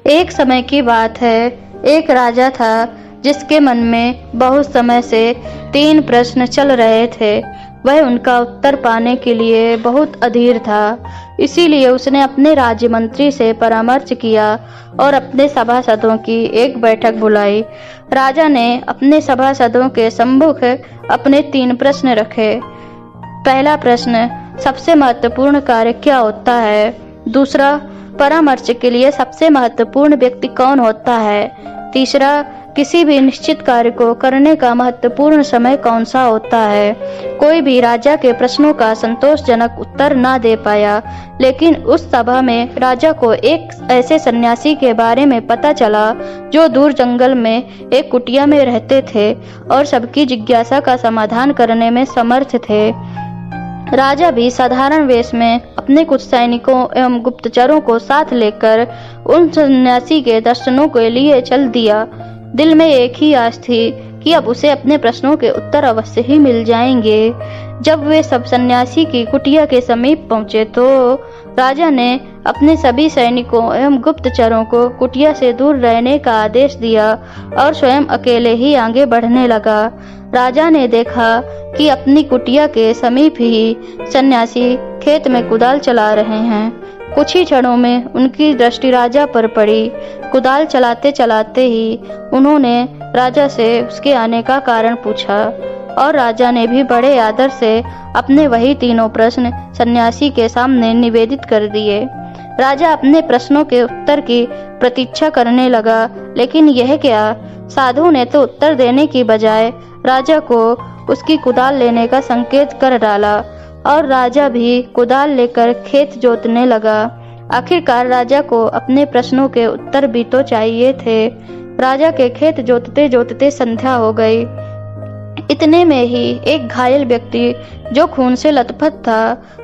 एक समय की बात है, एक राजा था जिसके मन में बहुत समय से 3 प्रश्न चल रहे थे। वह उनका उत्तर पाने के लिए बहुत अधीर था। इसीलिए उसने अपने राज्य मंत्री से परामर्श किया और अपने सभासदों की एक बैठक बुलाई। राजा ने अपने सभासदों के सम्मुख अपने 3 प्रश्न रखे। पहला प्रश्न, सबसे महत्वपूर्ण कार्य क्या होता है? दूसरा, परामर्श के लिए सबसे महत्वपूर्ण व्यक्ति कौन होता है? तीसरा, किसी भी निश्चित कार्य को करने का महत्वपूर्ण समय कौन सा होता है? कोई भी राजा के प्रश्नों का संतोषजनक उत्तर न दे पाया, लेकिन उस सभा में राजा को एक ऐसे सन्यासी के बारे में पता चला जो दूर जंगल में एक कुटिया में रहते थे और सबकी जिज्ञासा का समाधान करने में समर्थ थे। राजा भी साधारण वेश में अपने कुछ सैनिकों एवं गुप्तचरों को साथ लेकर उन सन्यासी के दर्शनों के लिए चल दिया। दिल में एक ही आस थी कि अब उसे अपने प्रश्नों के उत्तर अवश्य ही मिल जाएंगे। जब वे सब सन्यासी की कुटिया के समीप पहुंचे तो राजा ने अपने सभी सैनिकों एवं गुप्तचरों को कुटिया से दूर रहने का आदेश दिया और स्वयं अकेले ही आगे बढ़ने लगा। राजा ने देखा कि अपनी कुटिया के समीप ही सन्यासी खेत में कुदाल चला रहे हैं। कुछ ही क्षणों में उनकी दृष्टि राजा पर पड़ी। कुदाल चलाते चलाते ही उन्होंने राजा से उसके आने का कारण पूछा और राजा ने भी बड़े आदर से अपने वही 3 प्रश्न सन्यासी के सामने निवेदित कर दिए। राजा अपने प्रश्नों के उत्तर की प्रतीक्षा करने लगा, लेकिन यह क्या, साधु ने तो उत्तर देने की बजाय राजा को उसकी कुदाल लेने का संकेत कर डाला और राजा भी कुदाल लेकर खेत जोतने लगा। आखिरकार राजा को अपने प्रश्नों के उत्तर भी तो चाहिए थे। राजा के खेत जोतते जोतते संध्या हो गई। इतने में ही एक घायल व्यक्ति जो खून से लथपथ था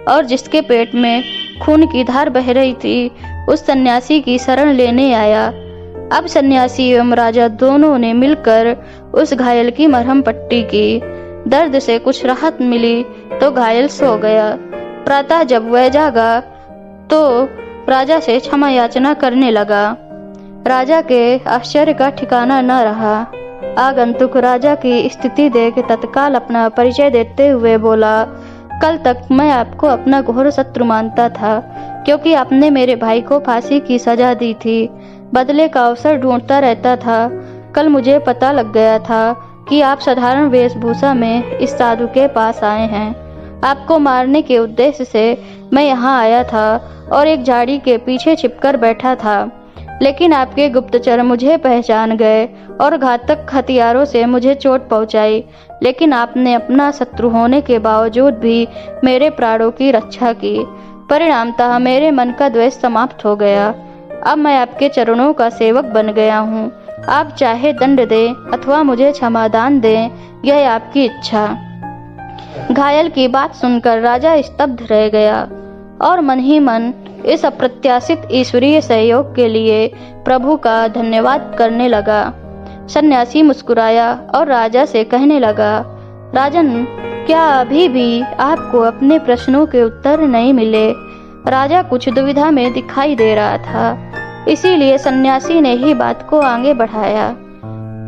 और जिसके पेट में खून की धार बह रही थी, उस सन्यासी की शरण लेने आया। अब सन्यासी एवं राजा दोनों ने मिलकर उस घायल की मरहम पट्टी की। दर्द से कुछ राहत मिली तो घायल सो गया। प्रातः जब वह जागा तो राजा से क्षमा याचना करने लगा। राजा के आश्चर्य का ठिकाना न रहा। आगंतुक राजा की स्थिति देख तत्काल अपना परिचय देते हुए बोला, कल तक मैं आपको अपना घोर शत्रु मानता था, क्योंकि आपने मेरे भाई को फांसी की सजा दी थी। बदले का अवसर ढूंढता रहता था। कल मुझे पता लग गया था कि आप साधारण वेशभूषा में इस साधु के पास आए हैं। आपको मारने के उद्देश्य से मैं यहाँ आया था और एक झाड़ी के पीछे छिपकर बैठा था, लेकिन आपके गुप्तचर मुझे पहचान गए और घातक हथियारों से मुझे चोट पहुंचाई। लेकिन आपने अपना शत्रु होने के बावजूद भी मेरे प्राणों की रक्षा की। परिणामतः मेरे मन का द्वेष समाप्त हो गया। अब मैं आपके चरणों का सेवक बन गया हूँ। आप चाहे दंड दें अथवा मुझे क्षमादान दें, यह आपकी इच्छा। घायल की बात सुनकर राजा स्तब्ध रह गया और मन ही मन इस अप्रत्याशित ईश्वरीय सहयोग के लिए प्रभु का धन्यवाद करने लगा। सन्यासी मुस्कुराया और राजा से कहने लगा, राजन, क्या अभी भी आपको अपने प्रश्नों के उत्तर नहीं मिले? राजा कुछ दुविधा में दिखाई दे रहा था, इसीलिए सन्यासी ने ही बात को आगे बढ़ाया।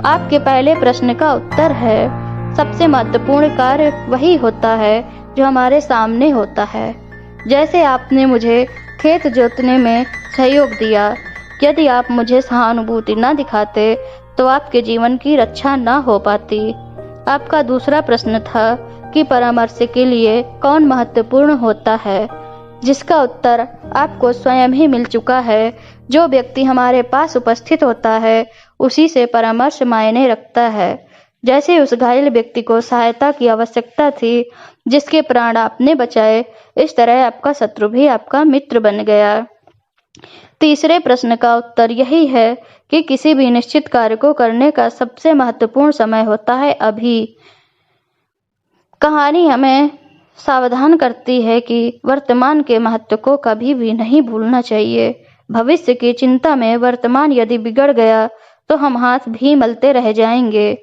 आपके पहले प्रश्न का उत्तर है, सबसे महत्वपूर्ण कार्य वही होता है जो हमारे सामने होता है। जैसे आपने मुझे खेत जोतने में सहयोग दिया, यदि आप मुझे सहानुभूति न दिखाते तो आपके जीवन की रक्षा न हो पाती। आपका दूसरा प्रश्न था कि परामर्श के लिए कौन महत्वपूर्ण होता है, जिसका उत्तर आपको स्वयं ही मिल चुका है। जो व्यक्ति हमारे पास उपस्थित होता है उसी से परामर्श मायने रखता है। जैसे उस घायल व्यक्ति को सहायता की आवश्यकता थी जिसके प्राण आपने बचाए, इस तरह आपका शत्रु भी आपका मित्र बन गया। तीसरे प्रश्न का उत्तर यही है कि किसी भी निश्चित कार्य को करने का सबसे महत्वपूर्ण समय होता है अभी। कहानी हमें सावधान करती है कि वर्तमान के महत्व को कभी भी नहीं भूलना चाहिए। भविष्य की चिंता में वर्तमान यदि बिगड़ गया तो हम हाथ भी मलते रह जाएंगे।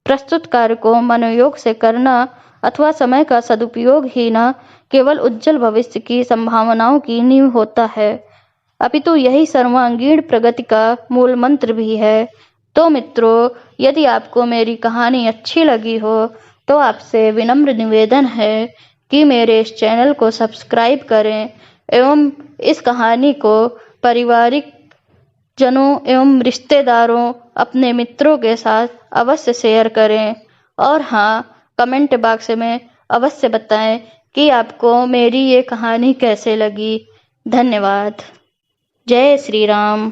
प्रस्तुत कार्य को मनोयोग से करना अथवा समय का सदुपयोग ही न केवल उज्जवल भविष्य की संभावनाओं की नींव होता है। अपितु यही सर्वांगीण प्रगति का मूल मंत्र भी है। तो मित्रों, यदि आपको मेरी कहानी अच्छी लगी हो तो आपसे विनम्र निवेदन है कि मेरे इस चैनल को सब्सक्राइब करें एवं इस कहानी को पारिवारिक जनों एवं रिश्तेदारों, अपने मित्रों के साथ अवश्य शेयर करें। और हाँ, कमेंट बॉक्स में अवश्य बताएं कि आपको मेरी ये कहानी कैसे लगी। धन्यवाद। जय श्री राम।